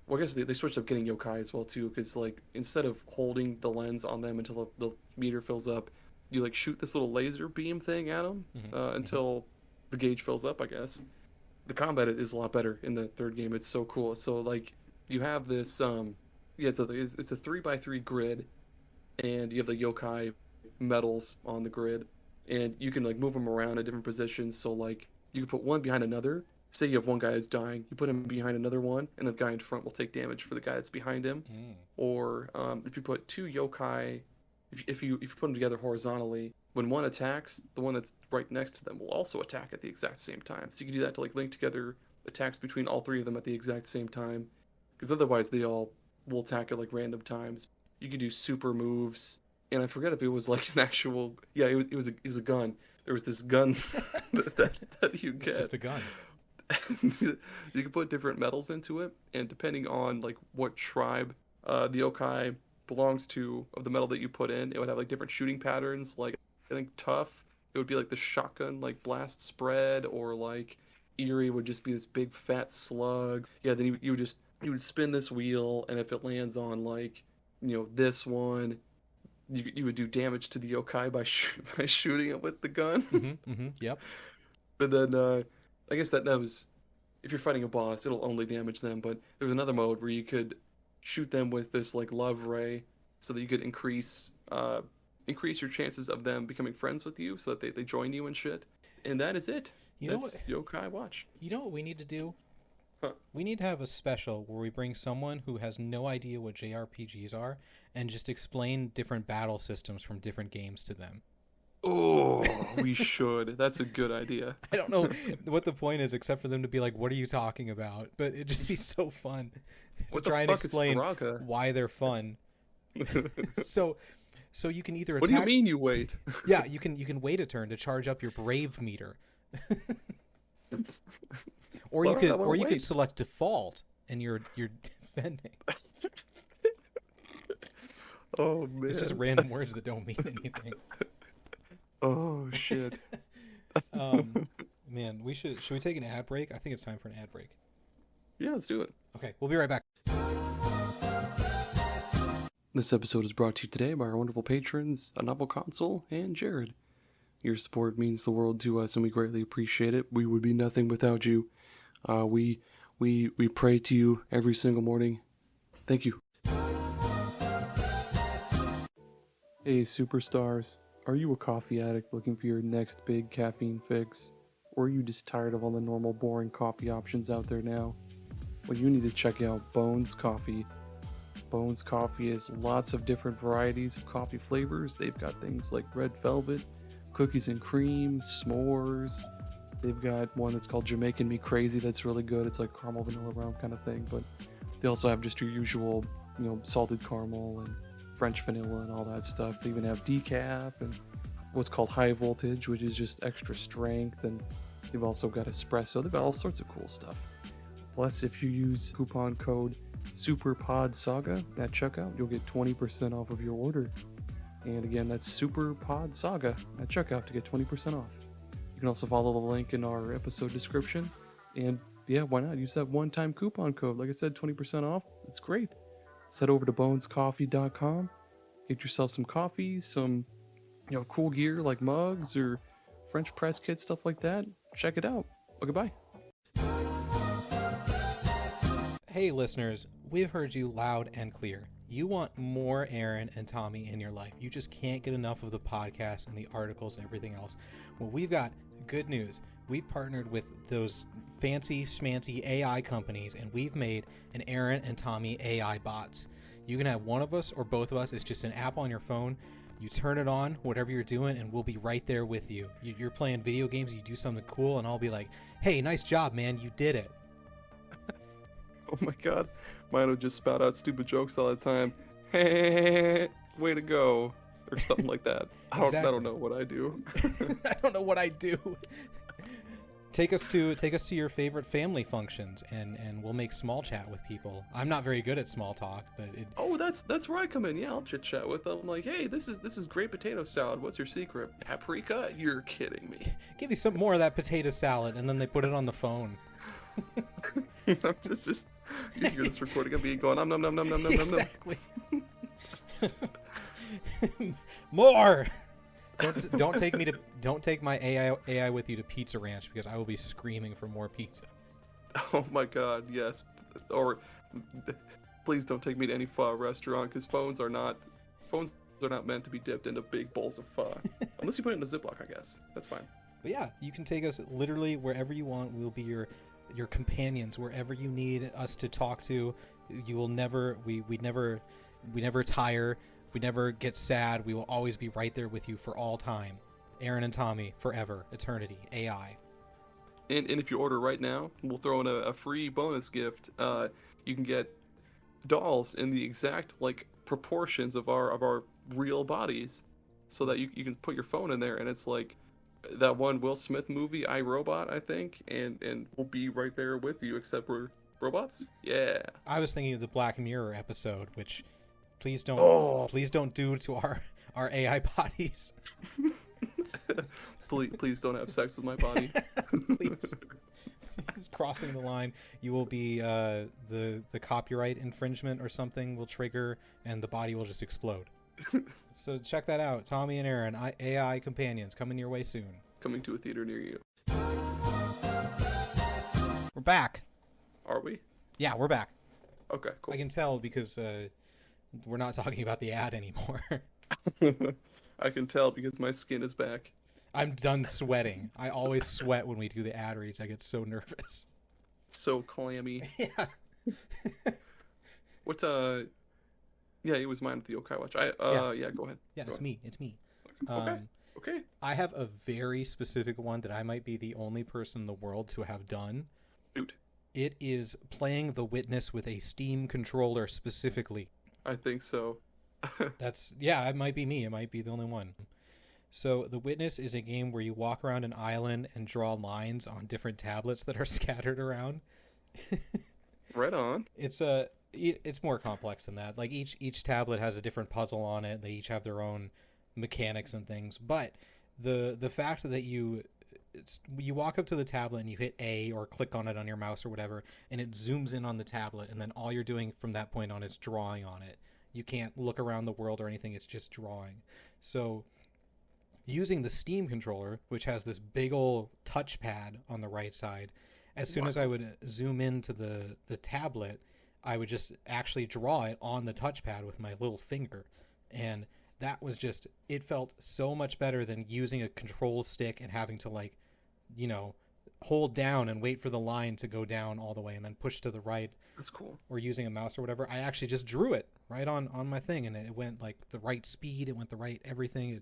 Well, I guess they switched up getting yokai as well too, because like instead of holding the lens on them until the meter fills up, you like shoot this little laser beam thing at them until the gauge fills up, I guess. The combat is a lot better in the third game. It's so cool. So like you have this it's a 3x3 grid, and you have the yokai medals on the grid, and you can like move them around in different positions. So like you can put one behind another. Say you have one guy that's dying, you put him behind another one, and the guy in front will take damage for the guy that's behind him. Or if you put two yokai, if you put them together horizontally, when one attacks, the one that's right next to them will also attack at the exact same time. So you can do that to like link together attacks between all three of them at the exact same time, because otherwise they all will attack at like random times. You can do super moves, and I forget if it was like an actual. Yeah, it was a gun. There was this gun that you get. It's just a gun. You can put different metals into it, and depending on like what tribe the yokai belongs to of the metal that you put in, it would have like different shooting patterns. Like I think tough, it would be like the shotgun like blast spread, or like eerie would just be this big fat slug. Yeah, then you would spin this wheel, and if it lands on like this one, you would do damage to the yokai by shooting it with the gun. Yep. But then I guess that was, if you're fighting a boss, it'll only damage them. But there was another mode where you could shoot them with this like love ray, so that you could increase your chances of them becoming friends with you, so that they join you and shit. And that is it. That's Yokai Watch. You know what we need to do? We need to have a special where we bring someone who has no idea what JRPGs are and just explain different battle systems from different games to them. Oh, we should. That's a good idea. I don't know what the point is, except for them to be like, what are you talking about? But it'd just be so fun to try and explain why they're fun. So you can either attack... What do you mean you wait? Yeah, you can wait a turn to charge up your brave meter. Or you could select default and you're defending. Oh man. It's just random words that don't mean anything. Oh shit. Man, should we take an ad break? I think it's time for an ad break. Yeah, let's do it. Okay, we'll be right back. This episode is brought to you today by our wonderful patrons, A Novel Console and Jared. Your support means the world to us, and we greatly appreciate it. We would be nothing without you. We pray to you every single morning. Thank you. Hey, superstars. Are you a coffee addict looking for your next big caffeine fix? Or are you just tired of all the normal boring coffee options out there now? Well, you need to check out Bones Coffee. Bones Coffee has lots of different varieties of coffee flavors. They've got things like red velvet, cookies and cream, s'mores. They've got one that's called Jamaican Me Crazy that's really good. It's like caramel vanilla rum kind of thing. But they also have just your usual, salted caramel and French vanilla and all that stuff. They even have decaf and what's called high voltage, which is just extra strength. And they've also got espresso. They've got all sorts of cool stuff. Plus, if you use coupon code SuperPodSaga at checkout, you'll get 20% off of your order. And again, that's SuperPodSaga at checkout to get 20% off. You can also follow the link in our episode description. And yeah, why not? Use that one-time coupon code. Like I said, 20% off. It's great. Head over to bonescoffee.com. Get yourself some coffee, some cool gear like mugs or French press kits, stuff like that. Check it out. Okay, bye. Hey listeners, we've heard you loud and clear. You want more Aaron and Tommy in your life. You just can't get enough of the podcast and the articles and everything else. Well, we've got good news. We've partnered with those fancy schmancy AI companies, and we've made an Aaron and Tommy AI bots. You can have one of us or both of us. It's just an app on your phone. You turn it on, whatever you're doing, and we'll be right there with you. You're playing video games, you do something cool, and I'll be like, hey, nice job, man, you did it. Oh my god, mine would just spout out stupid jokes all the time. Hey, way to go, or something like that. I don't know what I do. I don't know what I do. Take us to your favorite family functions, and we'll make small chat with people. I'm not very good at small talk, but that's where I come in. Yeah, I'll chit chat with them. I'm like, hey, this is great potato salad. What's your secret? Paprika? You're kidding me. Give me some more of that potato salad, and then they put it on the phone. It's just You hear this recording of me going, nom nom nom nom nom nom nom. Exactly. More. Don't take my AI with you to Pizza Ranch, because I will be screaming for more pizza. Oh my god, yes. Or please don't take me to any pho restaurant, because phones are not meant to be dipped into big bowls of pho. Unless you put it in a Ziploc, I guess. That's fine. But yeah, you can take us literally wherever you want. We'll be your companions wherever you need us to talk to. You will never we never tire. We never get sad. We will always be right there with you for all time. Aaron and Tommy, forever, eternity, AI. And if you order right now, we'll throw in a free bonus gift. You can get dolls in the exact proportions of our real bodies, so that you can put your phone in there, and it's like that one Will Smith movie, I, Robot, I think, and we'll be right there with you, except we're robots. Yeah. I was thinking of the Black Mirror episode, which please don't do to our AI bodies. Please don't have sex with my body. Please. It's crossing the line. You will be the copyright infringement or something will trigger, and the body will just explode. So check that out. Tommy and Aaron, AI companions, coming your way soon. Coming to a theater near you. We're back. Are we? Yeah, we're back. Okay, cool. I can tell because we're not talking about the ad anymore. I can tell because my skin is back. I'm done sweating. I always sweat when we do the ad reads. I get so nervous. So clammy. Yeah. What yeah, it was mine with the Yokai Watch. Yeah, go ahead. Yeah, it's me. Okay. I have a very specific one that I might be the only person in the world to have done. Shoot. It is playing The Witness with a Steam controller specifically. I think so. It might be me. It might be the only one. So The Witness is a game where you walk around an island and draw lines on different tablets that are scattered around. Right on. It's more complex than that. Like each tablet has a different puzzle on it. They each have their own mechanics and things. But the fact that you walk up to the tablet and you hit A or click on it on your mouse or whatever, and it zooms in on the tablet, and then all you're doing from that point on is drawing on it. You can't look around the world or anything. It's just drawing. So using the Steam controller, which has this big old touchpad on the right side, as soon as I would zoom into the tablet, I would just actually draw it on the touchpad with my little finger. And that was just, it felt so much better than using a control stick and having to hold down and wait for the line to go down all the way and then push to the right. That's cool. Or using a mouse or whatever. I actually just drew it right on my thing, and it went the right speed. It went the right everything.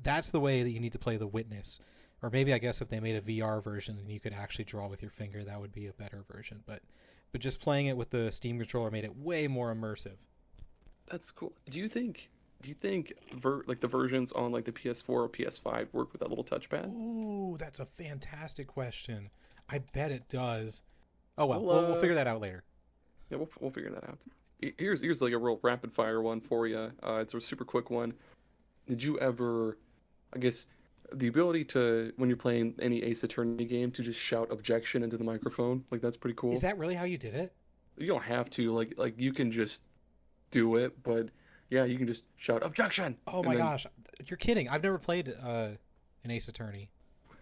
That's the way that you need to play The Witness. Or maybe I guess if they made a VR version and you could actually draw with your finger, that would be a better version. But just playing it with the Steam controller made it way more immersive. That's cool. Do you think the versions on the PS4 or PS5 work with that little touchpad? Ooh, that's a fantastic question. I bet it does. Oh well, we'll figure that out later. Yeah, we'll figure that out. Here's a real rapid fire one for you. It's a super quick one. Did you ever, I guess, the ability to, when you're playing any Ace Attorney game, to just shout objection into the microphone? That's pretty cool. Is that really how you did it? You don't have to. You can just do it, but yeah, you can just shout objection. Oh my gosh, you're kidding! I've never played an Ace Attorney.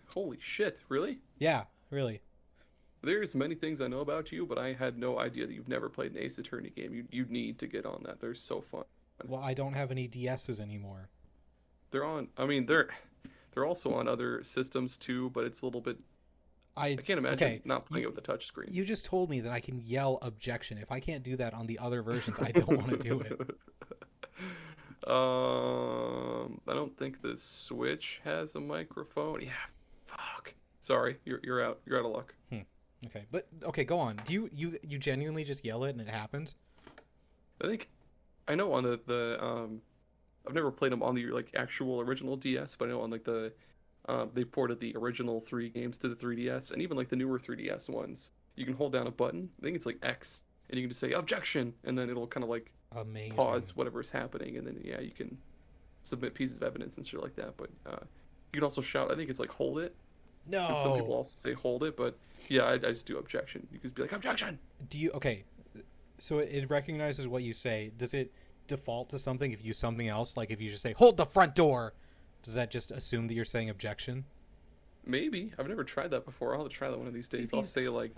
Holy shit! Really? Yeah, really. There's many things I know about you, but I had no idea that you've never played an Ace Attorney game. You need to get on that. They're so fun. Well, I don't have any DSs anymore. They're on. I mean, they're also on other systems too, but it's a little bit. I can't imagine not playing it with a touch screen. You just told me that I can yell objection. If I can't do that on the other versions, I don't want to do it. I don't think the Switch has a microphone. Yeah, fuck. Sorry, you're out. You're out of luck. Okay, but go on. Do you genuinely just yell it and it happens? I know on the I've never played them on the actual original DS, but I know on they ported the original 3 games to the 3DS, and even the newer 3DS ones, you can hold down a button. I think it's X, and you can just say objection, and then it'll kind of amazing. Pause whatever's happening, and then you can submit pieces of evidence and shit like that. But you can also shout. I think it's hold it. No. Some people also say hold it, but yeah, I just do objection. You could be like, objection! Okay, so it recognizes what you say. Does it default to something if you use something else? Like if you just say, hold the front door, does that just assume that you're saying objection? Maybe. I've never tried that before. I'll have to try that one of these days. I'll say like,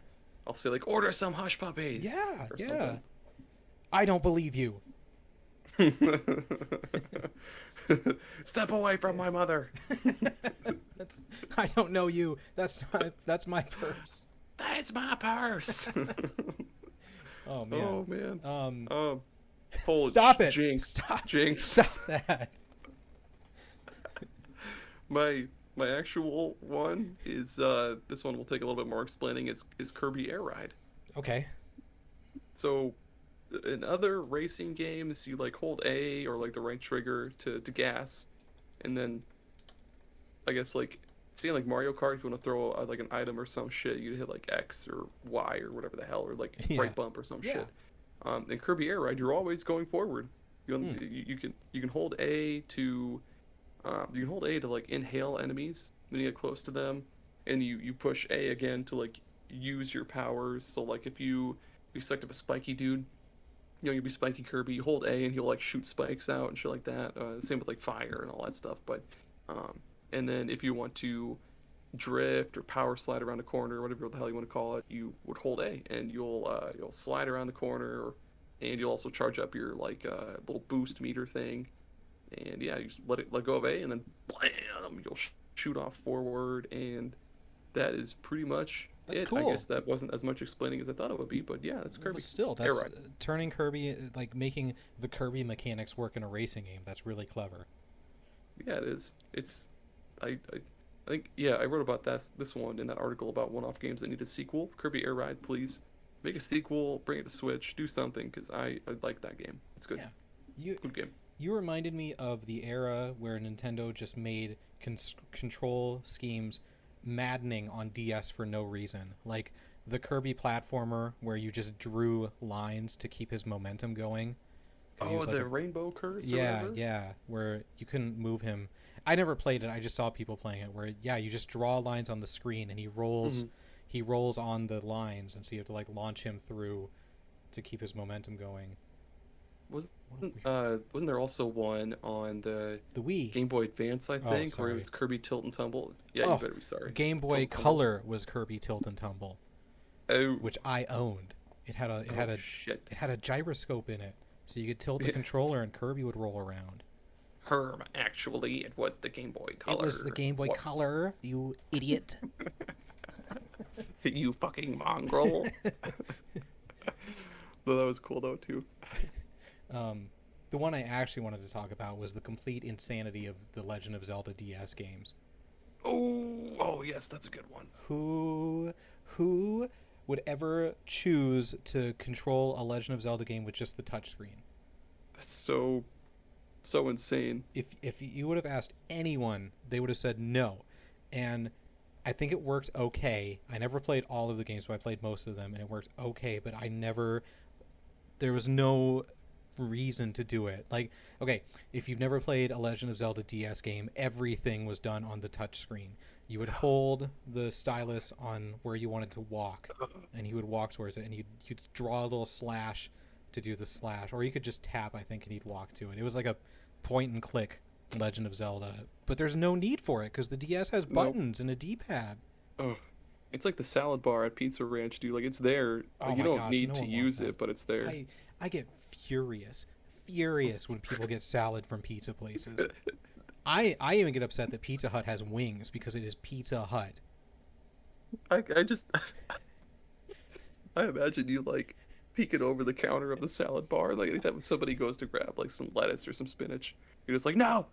order some hush puppies. Yeah, or yeah. Something. I don't believe you. Step away from my mother. I don't know you. That's my purse. That's my purse. Oh man. Oh man. Hold. Stop it. Jinx. Stop. Jinx. Stop that. My actual one is this one will take a little bit more explaining. Is Kirby Air Ride. Okay. So in other racing games, you like hold A or like the right trigger to gas, and then I guess like say like Mario Kart, if you want to throw like an item or some shit, you hit like X or Y or whatever the hell, or like right bump or some shit. In Kirby Air Ride, you're always going forward. You can hold A to like inhale enemies when you get close to them, and you push A again to like use your powers. So like if you select up a spiky dude, you'll be spiky Kirby. You hold A and he'll like shoot spikes out and shit like that. Same with like fire and all that stuff. But and then if you want to drift or power slide around a corner or whatever the hell you want to call it, you would hold A and you'll slide around the corner, and you'll also charge up your like little boost meter thing. And yeah, you just let go of A, and then blam, you'll shoot off forward, and that is pretty much it. Cool. I guess that wasn't as much explaining as I thought it would be, but yeah, that's Kirby. But still, that's turning Kirby, like making the Kirby mechanics work in a racing game. That's really clever. Yeah, it is. I think I wrote about this one in that article about one-off games that need a sequel. Kirby Air Ride, please make a sequel, bring it to Switch, do something, because I like that game. It's good. Yeah. Good game. You reminded me of the era where Nintendo just made control schemes maddening on DS for no reason. Like the Kirby platformer where you just drew lines to keep his momentum going. Oh, the rainbow curse? Yeah, where you couldn't move him. I never played it. I just saw people playing it where, you just draw lines on the screen and he rolls on the lines, and so you have to like launch him through to keep his momentum going. Wasn't there also one on the Wii Game Boy Advance, I think, where it was Kirby Tilt and Tumble? Yeah, you better be sorry. Game Boy Color was Kirby Tilt and Tumble, which I owned. It had a gyroscope in it, so you could tilt the controller and Kirby would roll around. Actually, it was the Game Boy Color. It was the Game Boy Color, you idiot. You fucking mongrel. Though that was cool though too. The one I actually wanted to talk about was the complete insanity of the Legend of Zelda DS games. Oh yes, that's a good one. Who would ever choose to control a Legend of Zelda game with just the touchscreen? That's so insane. If you would have asked anyone, they would have said no. And I think it worked okay. I never played all of the games, but I played most of them, and it worked okay, but there was no reason to do it. Like, okay, if you've never played a Legend of Zelda DS game, everything was done on the touchscreen. You would hold the stylus on where you wanted to walk, and he would walk towards it, and you'd draw a little slash to do the slash, or you could just tap, I think, and he'd walk to it. It was like a point and click Legend of Zelda, but there's no need for it because the DS has buttons and a D-pad. Oh, it's like the salad bar at Pizza Ranch, dude. Like, it's there. You don't need to use it, but it's there. I get furious when people get salad from pizza places. I even get upset that Pizza Hut has wings because it is Pizza Hut. I imagine you like peeking over the counter of the salad bar, like anytime somebody goes to grab like some lettuce or some spinach, you're just like, no,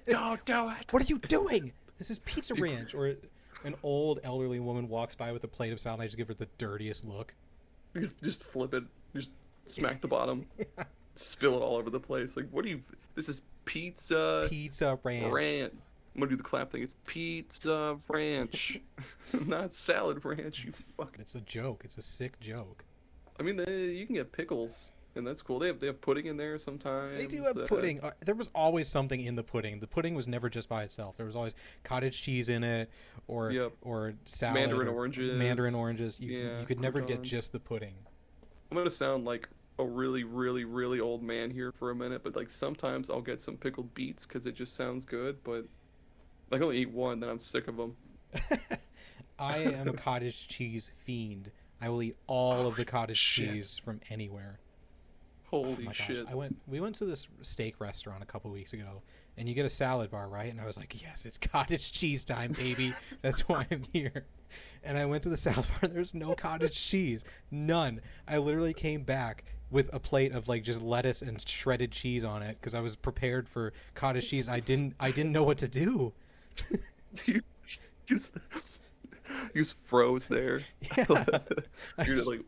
don't do it. What are you doing? This is Pizza Ranch. Or an old elderly woman walks by with a plate of salad, and I just give her the dirtiest look. Just flip it, just smack the bottom, spill it all over the place. Like, this is Pizza Ranch. I'm gonna do the clap thing. It's Pizza Ranch, not Salad Ranch. You fuck. It's a joke. It's a sick joke. I mean, you can get pickles and that's cool. They have pudding in there sometimes. They do have pudding. There was always something in the pudding. The pudding was never just by itself. There was always cottage cheese in it, or salad, Mandarin oranges. You could never get just the pudding. I'm gonna sound like a really, really, really old man here for a minute, but like sometimes I'll get some pickled beets because it just sounds good. But I can only eat one, then I'm sick of them. I am a cottage cheese fiend. I will eat all of the cottage cheese from anywhere. Holy shit! We went to this steak restaurant a couple weeks ago, and you get a salad bar, right? And I was like, yes, it's cottage cheese time, baby. That's why I'm here. And I went to the salad bar, and there's no cottage cheese, none. I literally came back with a plate of like just lettuce and shredded cheese on it because I was prepared for cottage cheese. I didn't know what to do. You just froze there. Yeah. You're like,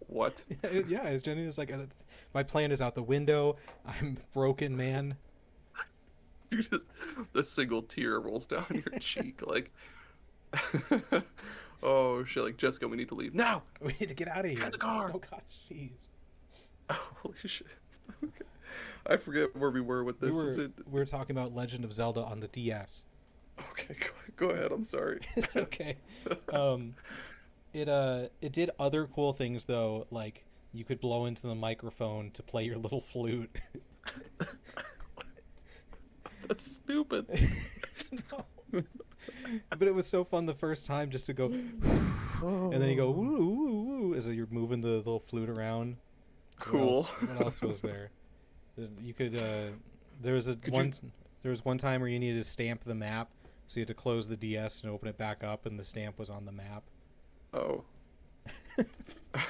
what? Yeah, as Jenny was like, my plan is out the window. I'm broken, man. You just the single tear rolls down your cheek, like, oh shit! Like, Jessica, we need to leave now. We need to get out of here. Get in the car. There's no cottage cheese. Holy shit! Okay. I forget where we were with this. We were talking about Legend of Zelda on the DS. Okay, go ahead. I'm sorry. Okay. It did other cool things though, like you could blow into the microphone to play your little flute. That's stupid. No. But it was so fun the first time just to go, and then you go woo woo woo as you're moving the little flute around. Cool. What else was there? You could there was one time where you needed to stamp the map, so you had to close the DS and open it back up, and the stamp was on the map. Oh.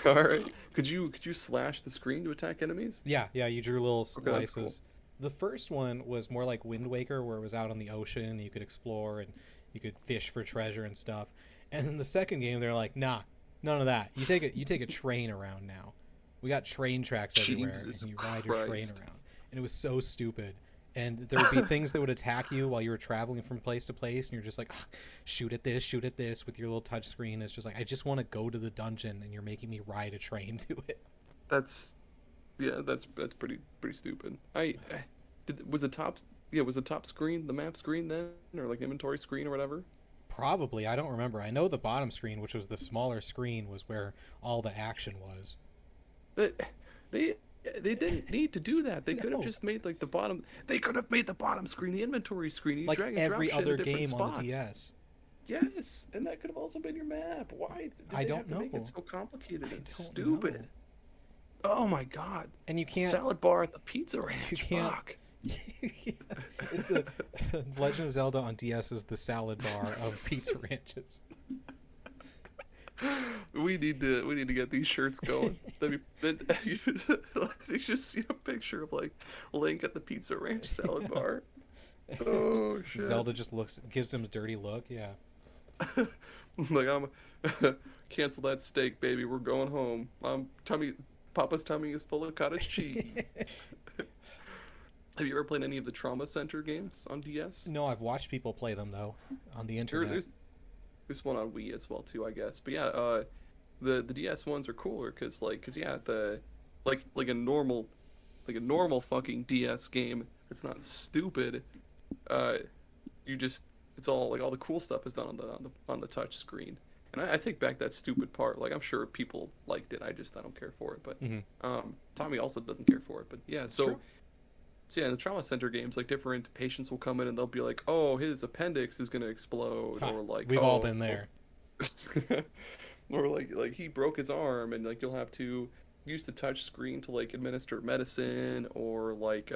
All right. Could you slash the screen to attack enemies? Yeah. You drew little slices. Cool. The first one was more like Wind Waker, where it was out on the ocean and you could explore and you could fish for treasure and stuff. And then the second game, they're like, nah, none of that. You take a train around now. We got train tracks everywhere, and you ride your train around. And it was so stupid. And there would be things that would attack you while you were traveling from place to place, and you're just like, shoot at this with your little touch screen. It's just like, I just want to go to the dungeon, and you're making me ride a train to it. That's pretty stupid. Was the top screen the map screen then, or like inventory screen or whatever? Probably. I don't remember. I know the bottom screen, which was the smaller screen, was where all the action was. They didn't need to do that. They could have just made like the bottom. They could have made the bottom screen the inventory screen. You like drag and every drop other shit game spots. on the DS. Yes, and that could have also been your map. Why did they have to make it so complicated and stupid? Know. Oh my god! And you can't salad bar at the Pizza Ranch. You can't. Fuck. It's the Legend of Zelda on DS is the salad bar of Pizza Ranches. We need to get these shirts going. You just see a picture of like Link at the Pizza Ranch salad bar. Oh shit! Zelda just gives him a dirty look. Yeah. Like, I'm cancel that steak, baby. We're going home. Papa's tummy is full of cottage cheese. Have you ever played any of the Trauma Center games on DS? No, I've watched people play them though on the internet. There's one on Wii as well too, I guess. But yeah, the DS ones are cooler because the like a normal fucking DS game. It's not stupid. It's all like all the cool stuff is done on the touch screen. And I take back that stupid part. Like, I'm sure people liked it. I don't care for it. But Tommy also doesn't care for it. But yeah, So yeah, in the Trauma Center games, like different patients will come in and they'll be like, "Oh, his appendix is gonna explode," or like, "We've all been there," or like he broke his arm, and like you'll have to use the touch screen to like administer medicine, or like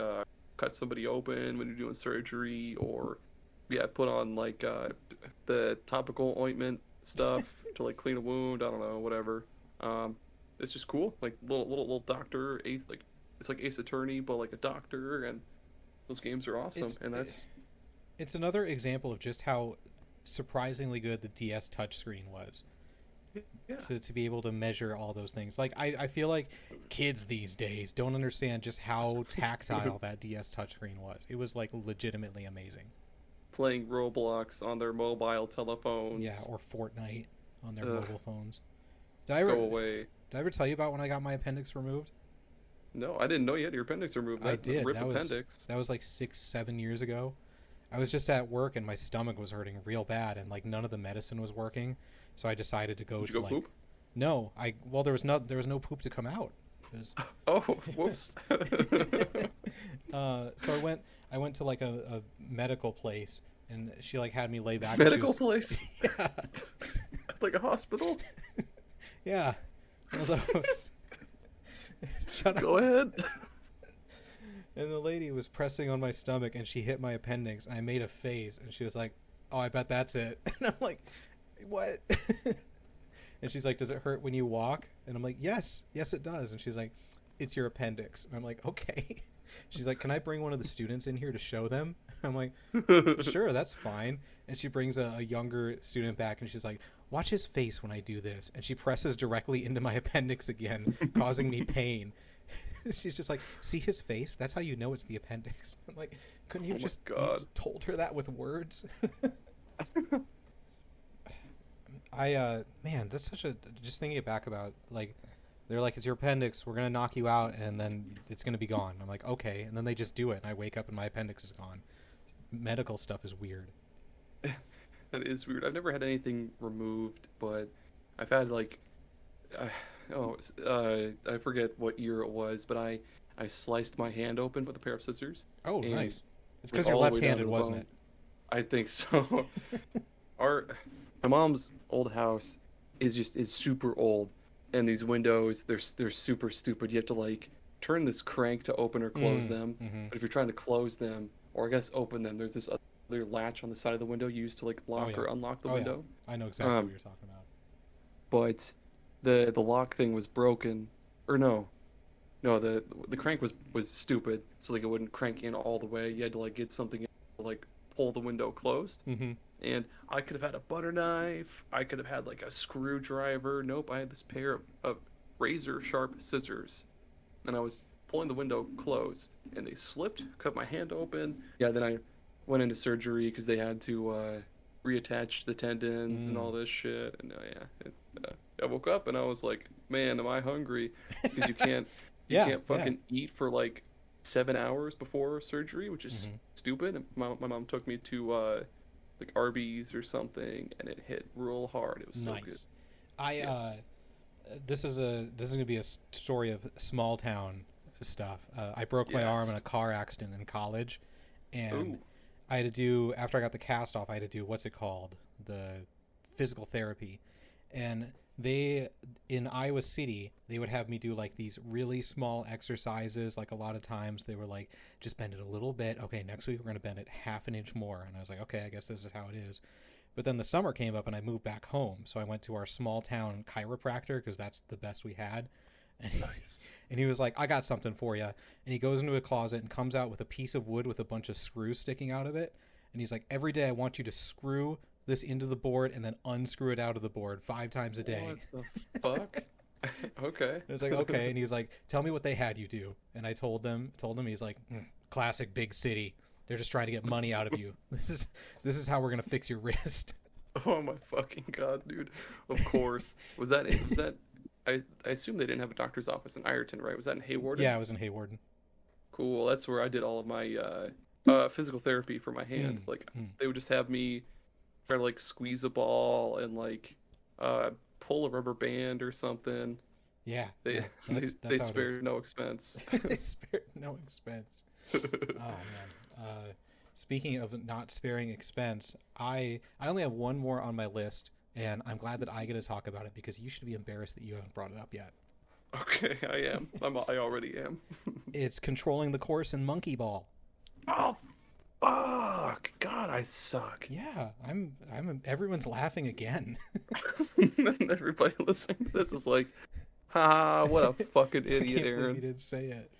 cut somebody open when you're doing surgery, or put on like the topical ointment stuff to like clean a wound. I don't know, whatever. It's just cool, like little doctor Ace, like. It's like Ace Attorney, but like a doctor, and those games are awesome. It's another example of just how surprisingly good the DS touchscreen was. Yeah. To be able to measure all those things. Like, I feel like kids these days don't understand just how tactile that DS touchscreen was. It was like legitimately amazing. Playing Roblox on their mobile telephones. Yeah, or Fortnite on their mobile phones. Go away. Did I ever tell you about when I got my appendix removed? No, I didn't know you had your appendix removed. I did. Rip appendix. That was like 6-7 years ago. I was just at work and my stomach was hurting real bad, and like none of the medicine was working, so I decided to go Did you go poop? No, there was no poop to come out. Was... Oh, whoops. So I went to like a medical place, and she like had me lay back. Medical place? Yeah. Like a hospital? Yeah. Shut up. Go ahead. And the lady was pressing on my stomach, and she hit my appendix, and I made a face, and she was like, "Oh, I bet that's it." And I'm like, "What?" And she's like, "Does it hurt when you walk?" And I'm like, yes it does. And she's like, "It's your appendix." And I'm like, "Okay." She's like, "Can I bring one of the students in here to show them?" I'm like, "Sure, that's fine." And she brings a younger student back, and she's like, "Watch his face when I do this." And she presses directly into my appendix again, causing me pain. She's just like, "See his face? That's how you know it's the appendix." I'm like, couldn't you just told her that with words? Man, that's such a, just thinking it back about, like, they're like, "It's your appendix, we're gonna knock you out, and then it's gonna be gone." I'm like, "Okay." And then they just do it, and I wake up and my appendix is gone. Medical stuff is weird. That is weird. I've never had anything removed, but I've had like, I forget what year it was, but I sliced my hand open with a pair of scissors. Oh, nice. It's because you're left-handed, wasn't it? I think so. My mom's old house is super old, and these windows, they're super stupid. You have to like turn this crank to open or close them. Mm-hmm. But if you're trying to close them, or I guess open them, there's this other latch on the side of the window used to like lock or unlock the window. Yeah. I know exactly what you're talking about. But the lock thing was broken, or no, the crank was stupid, so like it wouldn't crank in all the way. You had to like get something to like pull the window closed. Mm-hmm. And I could have had a butter knife. I could have had like a screwdriver. Nope, I had this pair of razor sharp scissors, and I was pulling the window closed, and they slipped, cut my hand open. Yeah, then I went into surgery because they had to reattach the tendons and all this shit. And I woke up and I was like, "Man, am I hungry?" Because you can't fucking eat for like 7 hours before surgery, which is stupid. And my mom took me to like Arby's or something, and it hit real hard. It was so good. This is gonna be a story of small town stuff. I broke my arm in a car accident in college, and I had to do, after I got the cast off, I had to do what's it called, the physical therapy, and in Iowa City, they would have me do like these really small exercises. Like a lot of times they were like, "Just bend it a little bit. Okay, next week we're going to bend it half an inch more." And I was like, "Okay, I guess this is how it is." But then the summer came up and I moved back home. So I went to our small town chiropractor because that's the best we had. And nice. And he was like, "I got something for you." And he goes into a closet and comes out with a piece of wood with a bunch of screws sticking out of it. And he's like, "Every day I want you to screw this into the board and then unscrew it out of the board 5 times a day." What the fuck? Okay. I was like, "Okay." And he's like, "Tell me what they had you do." And I told him, he's like, "Classic big city. They're just trying to get money out of you. This is how we're going to fix your wrist." Oh my fucking god, dude. Of course. Was that I assume they didn't have a doctor's office in Ireton, right? Was that in Hawarden? Yeah, it was in Hawarden. Cool. That's where I did all of my physical therapy for my hand. They would just have me try to like squeeze a ball and like pull a rubber band or something. Yeah. They spared no expense. They spared no expense. Oh man. Speaking of not sparing expense, I only have one more on my list, and I'm glad that I get to talk about it because you should be embarrassed that you haven't brought it up yet. Okay, I am. I already am. It's controlling the course in Monkey Ball. Oh, fuck! God, I suck. Yeah, everyone's laughing again. Everybody listening to this is like, "Ha! What a fucking idiot, Aaron." You didn't say it.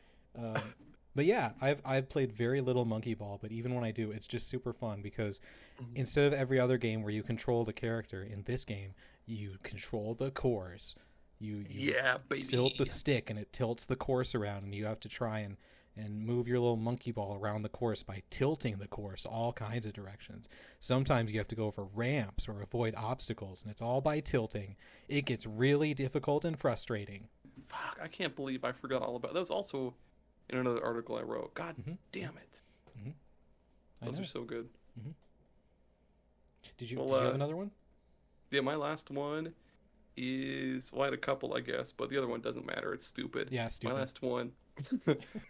But yeah, I've played very little Monkey Ball, but even when I do, it's just super fun because instead of every other game where you control the character, in this game you control the course. You tilt the stick and it tilts the course around, and you have to try and move your little monkey ball around the course by tilting the course all kinds of directions. Sometimes you have to go over ramps or avoid obstacles, and it's all by tilting. It gets really difficult and frustrating. fuck, I can't believe I forgot all about. That was also in another article I wrote. God damn it. Those are so good. Did you have another one? Yeah, my last one is, well, I had a couple, I guess, but the other one doesn't matter. It's stupid. Yeah, stupid.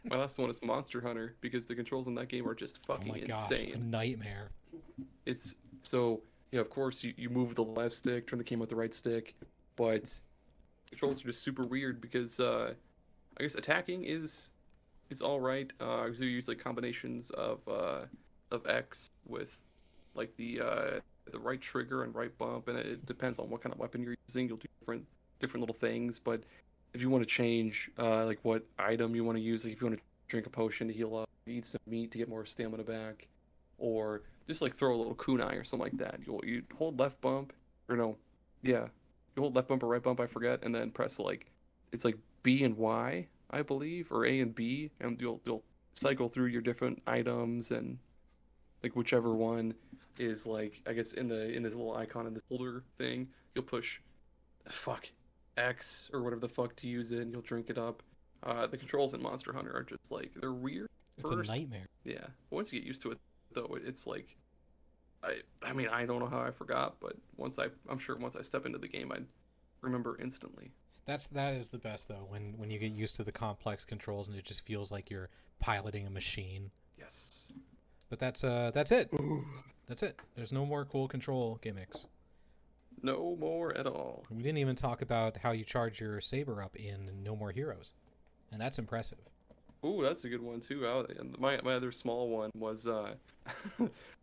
My last one is Monster Hunter, because the controls in that game are just fucking insane. Gosh, a nightmare. It's so, yeah, of course you move the left stick, turn the game with the right stick, but controls are just super weird because I guess attacking is all right. So you use like combinations of X with like the right trigger and right bump, and it depends on what kind of weapon you're using. You'll do different little things, but if you want to change like what item you want to use, like if you want to drink a potion to heal up, eat some meat to get more stamina back, or just like throw a little kunai or something like that, you hold left bump, or no, yeah, you hold left bump or right bump, I forget, and then press like, it's like B and Y, I believe, or A and B, and you'll cycle through your different items, and like whichever one is like, I guess in this little icon in this holder thing, you'll push X or whatever the fuck to use it, and you'll drink it up. The controls in Monster Hunter are just like, they're weird. It's a nightmare. Yeah. Once you get used to it, though, it's like, I mean, I don't know how I forgot, but I'm sure once I step into the game, I'd remember instantly. That is the best though, when you get used to the complex controls and it just feels like you're piloting a machine. Yes. But that's it. Ooh. That's it. There's no more cool control gimmicks. No more at all. We didn't even talk about how you charge your saber up in No More Heroes, and that's impressive. Ooh, that's a good one too. My other small one was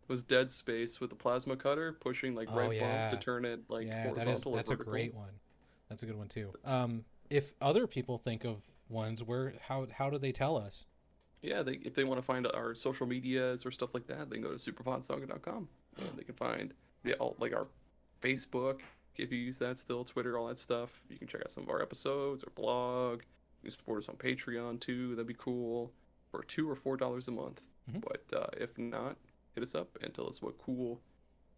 was Dead Space with the plasma cutter, pushing like bump to turn it like horizontal. That's a great one. That's a good one too. If other people think of ones, how do they tell us? Yeah, if they want to find our social medias or stuff like that, they can go to superpodsaga.com. And they can find like our Facebook, if you use that still, Twitter, all that stuff. You can check out some of our episodes, our blog. You can support us on Patreon too. That'd be cool. For $2 or $4 a month. But if not, hit us up and tell us what cool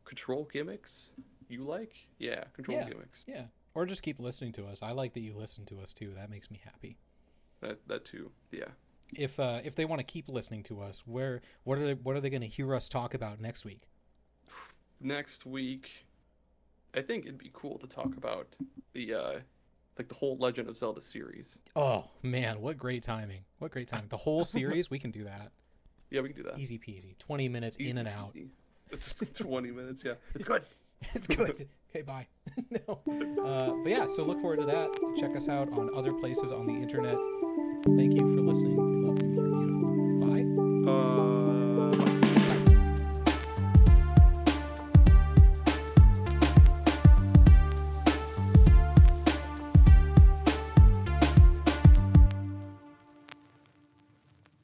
control gimmicks you like. Yeah, gimmicks. Yeah, or just keep listening to us. I like that you listen to us too. That makes me happy. That too. Yeah. If they want to keep listening to us, what are they going to hear us talk about next week? Next week, I think it'd be cool to talk about the like the whole Legend of Zelda series. Oh man, what great timing! What great timing! The whole series, we can do that. Yeah, we can do that. Easy peasy. 20 minutes in and out. It's 20 minutes. Yeah, it's good. It's good. Okay, bye. No. But yeah, so look forward to that. Check us out on other places on the internet. Thank you for listening. We love you. You're beautiful. Bye.